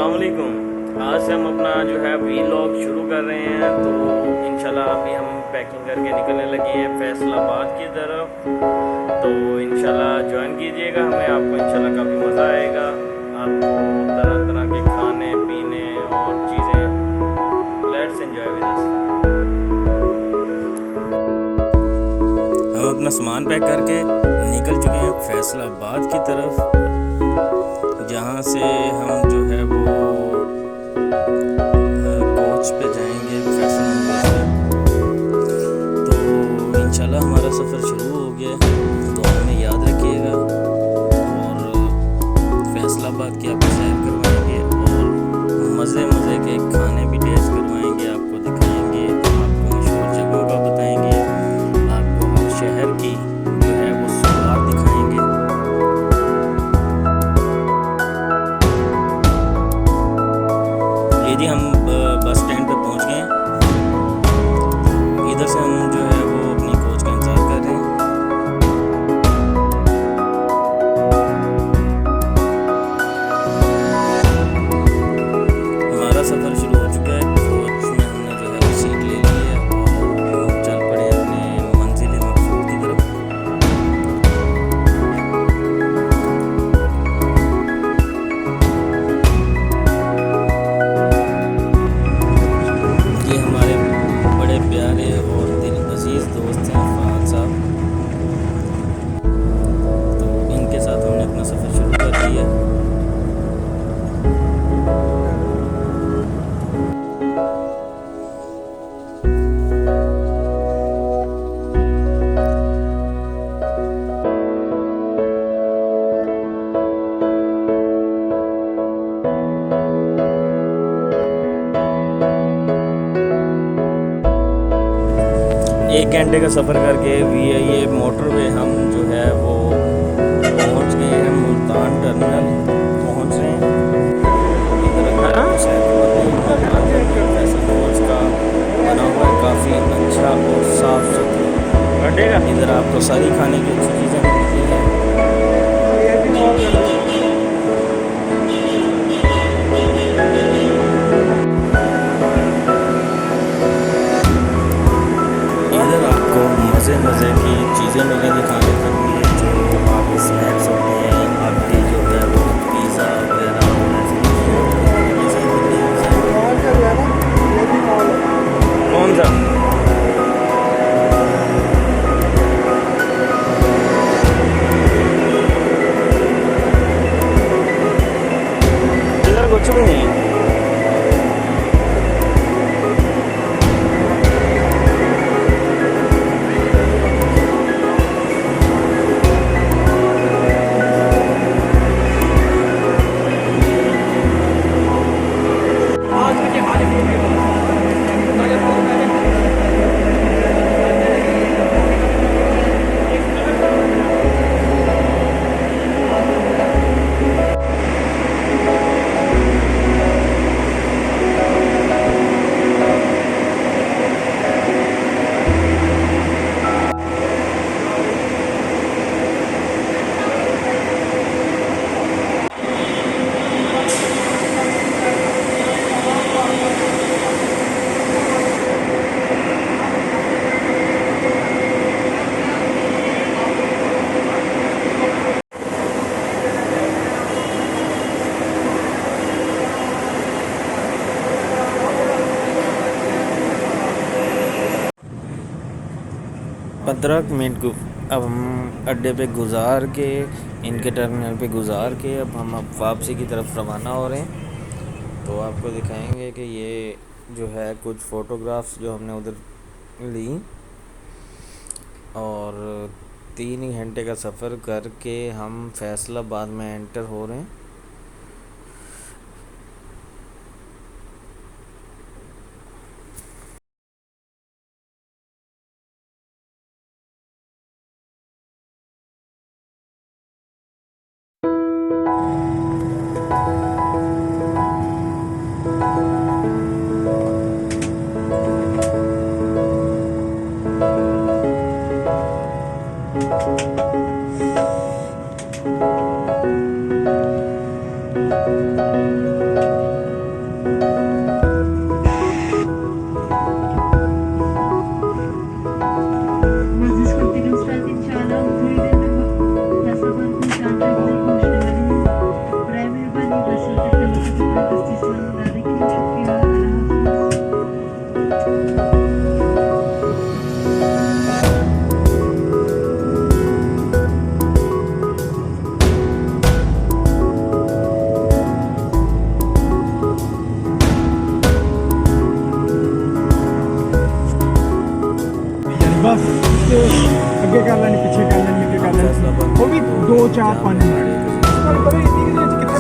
अस्सलामुअलैकुम। आज से हम अपना जो है वीलॉग शुरू कर रहे हैं। तो इंशाल्लाह अभी हम पैकिंग करके निकलने लगे हैं फैसलाबाद की तरफ। तो इंशाल्लाह ज्वाइन कीजिएगा हमें, आपको इंशाल्लाह काफ़ी मज़ा आएगा। आपको तरह तरह के खाने पीने और चीज़ें। Let's enjoy with us. हम अपना सामान पैक करके निकल चुके हैं फैसलाबाद की तरफ, जहाँ से हम जो है वो कोच पे जाएंगे फैसलाबाद। तो इंशाल्लाह हमारा सफ़र शुरू हो गया है। तो हमें याद रखिएगा और फैसलाबाद की आपको सैर करवाएंगे और मज़े के खाने भी टेस्ट करवाएंगे, आपको दिखाएंगे, आपको मशहूर जगहों का बताएंगे, आपको हर शहर की जो है वो स्वाद दिखाएंगे। ये जी हम बस स्टैंड पे पहुंच गए हैं। इधर से हम जो है वो अपनी कोच का इंतज़ार कर रहे हैं। हमारा सफ़र शुरू हो चुका है। कोच में हमने जो है वो सीट ले ली है और हम चल पड़े अपने मंजिल मकसूद की तरफ। ये हमारे बड़े प्यारे और दिल अजीज़ दोस्त हैं फहद साहब। तो इनके साथ हमने अपना सफ़र शुरू कर दिया। एक घंटे का सफ़र करके ये मोटरवे हम जो है वो पहुंच गए हैं। मुल्तान टर्मिनल पहुंच रहे हैं। का बना हुआ है काफ़ी अच्छा और साफ सुथरा। इधर आपको सारी खाने की अच्छी चीज़ें मिलती हैं। मज़े की चीज़ें मिलेंगी खाने के लिए, जो आपके स्नैक्स होते हैं, आपके जो है वो पिज़्ज़ा वगैरह कौन सा इधर कुछ भी नहीं है। पंद्रह मिनट को अब हम अड्डे पे गुज़ार के, इनके टर्मिनल पे गुज़ार के अब हम वापसी की तरफ रवाना हो रहे हैं। तो आपको दिखाएंगे कि ये जो है कुछ फ़ोटोग्राफ्स जो हमने उधर ली और 3 घंटे का सफ़र करके हम फैसलाबाद में एंटर हो रहे हैं। 2 4 5 ਮਿੰਟ ਤੁਹਾਨੂੰ ਪਤਾ ਇੰਨੀ ਕੁ ਵਿੱਚ ਕਿੱਥੇ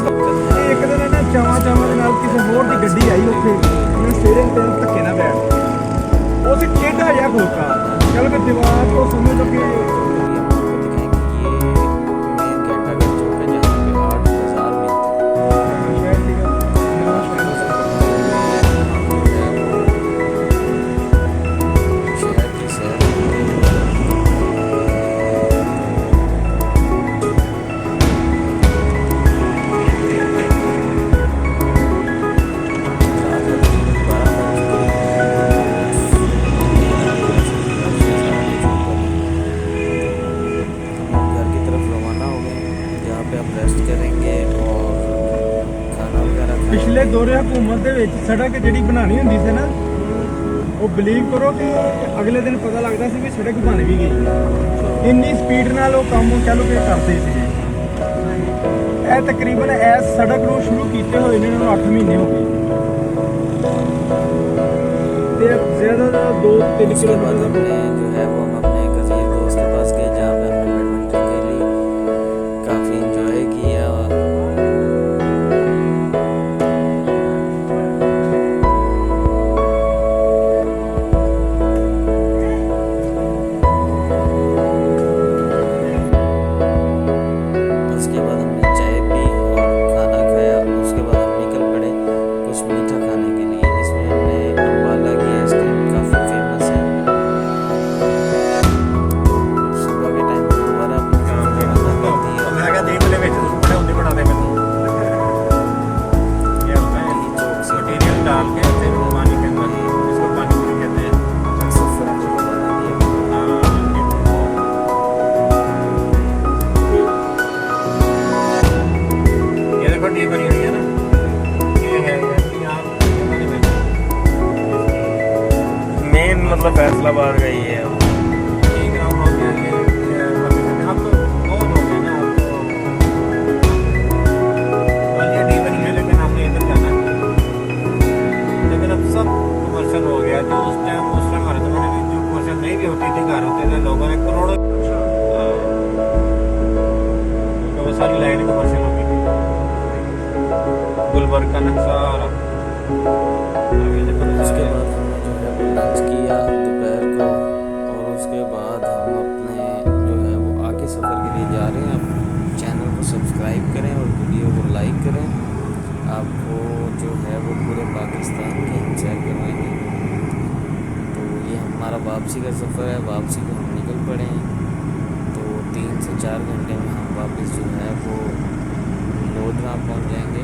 ਇੱਕ ਦਿਨ ਨਾ ਚਾਵਾਂ ਦੇ ਨਾਲ ਕਿਸੇ ਹੋਰ ਦੀ ਗੱਡੀ ਆਈ ਉੱਥੇ ਉਹਨੇ ਸਟੇਰਿੰਗ ਤੇ ਧੱਕੇ ਨਾਲ ਬੈਠ ਉਹ ਸੀ ਟੇਢਾ ਜਿਹਾ ਖਲੋਤਾ ਚਲ ਕੇ ਦੀਵਾਰ ਤੋਂ ਸਮਝ ਲਓ ਕਿ पिछले दौरे हुकूमत दे विच सड़क जिहड़ी बनानी हुंदी सी ना वो बिलीव करो कि अगले दिन पता लगता सी भी सड़क बन भी गई इन्नी स्पीड नाल वो काम कह लो कि करते सी ਇਹ तकरीबन इस सड़क ਨੂੰ शुरू कीते हुए इन्होंने 8 महीने हो गए ਤੇ ज़्यादा 2-3 किलोमीटर जो है वो हम अपने कज़ीर दोस्त के पास गए जहाँ पे हमने बैडमिंटन खेली काफ़ी इंजॉय किया मतलब फैसलाबाद गई है लेकिन अब सब कमर्शियल हो गया जो उस टाइम हमारे जमाने में जो कमर्शियल नहीं भी होती थी घर होते थे लोगों ने करोड़ों वो सारी लाइनें कमर्शियल हो गई थी गुलबर्ग का ना सारा उसके बाद हमने जो है वो लंच किया दोपहर को और उसके बाद हम अपने जो है वो आगे सफ़र के लिए जा रहे हैं। आप चैनल को सब्सक्राइब करें और वीडियो को लाइक करें। आपको जो है वो पूरे पाकिस्तान के हम सैर करवाएंगे। तो ये हमारा वापसी का सफ़र है। वापसी को हम निकल पड़े हैं तो 3 से 4 घंटे में हम वापस जो है वो लोधरा पहुँच जाएंगे।